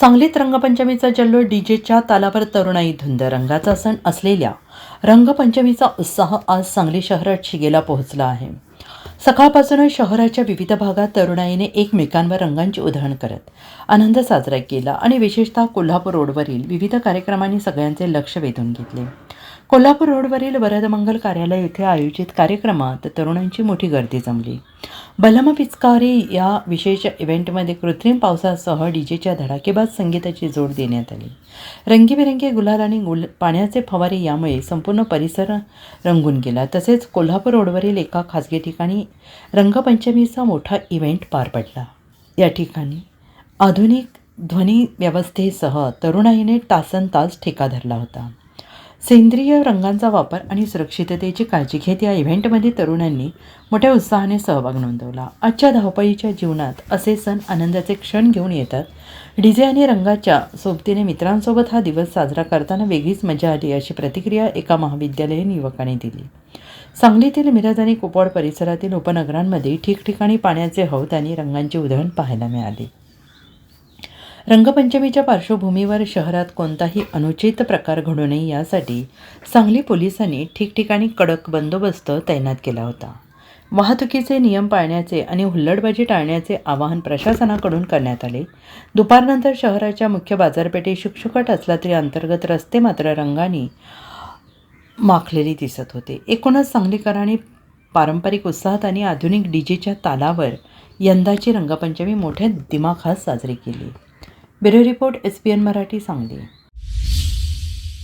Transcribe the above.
सांगलीत रंगपंचमीचा जल्लोष डीजेच्या तालावर तरुणाई धुंद. रंगाचा सण असलेल्या रंगपंचमीचा उत्साह आज सांगली शहरात शिगेला पोहोचला आहे. सकाळपासूनच शहराच्या विविध भागात तरुणाईने एकमेकांवर रंगांची उधळण करत आनंद साजरा केला आणि विशेषतः कोल्हापूर रोडवरील विविध कार्यक्रमांनी सगळ्यांचे लक्ष वेधून घेतले. कोल्हापूर रोडवरील वरदमंगल कार्यालय येथे आयोजित कार्यक्रमात तरुणांची मोठी गर्दी जमली. बलम पिचकारी या विशेष इव्हेंटमध्ये कृत्रिम पावसासह डीजेच्या धडाकेबाज संगीताची जोड देण्यात आली. रंगीबेरंगी गुलाल आणि पाण्याचे फवारे यामुळे संपूर्ण परिसर रंगून गेला. तसेच कोल्हापूर रोडवरील एका खासगी ठिकाणी रंगपंचमीचा मोठा इव्हेंट पार पडला. या ठिकाणी आधुनिक ध्वनी व्यवस्थेसह तरुणाईने तासनतास ठेका धरला होता. सेंद्रिय रंगांचा वापर आणि सुरक्षिततेची काळजी घेत या इव्हेंटमध्ये तरुणांनी मोठ्या उत्साहाने सहभाग नोंदवला. आजच्या धावपळीच्या जीवनात असे सण आनंदाचे क्षण घेऊन येतात. डीजे आणि रंगाच्या सोबतीने मित्रांसोबत हा दिवस साजरा करताना वेगळीच मजा आली, अशी प्रतिक्रिया एका महाविद्यालयीन युवकाने दिली. सांगलीतील मिरज आणि कुपवाड परिसरातील उपनगरांमध्ये ठिकठिकाणी पाण्याचे हौद आणि रंगांची उधळण पाहायला मिळाली. रंगपंचमीच्या पार्श्वभूमीवर शहरात कोणताही अनुचित प्रकार घडू नये यासाठी सांगली पोलिसांनी ठिकठिकाणी कडक बंदोबस्त तैनात केला होता. वाहतुकीचे नियम पाळण्याचे आणि हुल्लडबाजी टाळण्याचे आवाहन प्रशासनाकडून करण्यात आले. दुपारनंतर शहराच्या मुख्य बाजारपेठेत शुकशुकाट असला तरी अंतर्गत रस्ते मात्र रंगांनी माखलेली दिसत होते. एकूणच सांगलीकरांनी पारंपरिक उत्साहात आणि आधुनिक डीजेच्या तालावर यंदाची रंगपंचमी मोठ्या दिमाखात साजरी केली. Bureau report SPN Marathi, Sangli.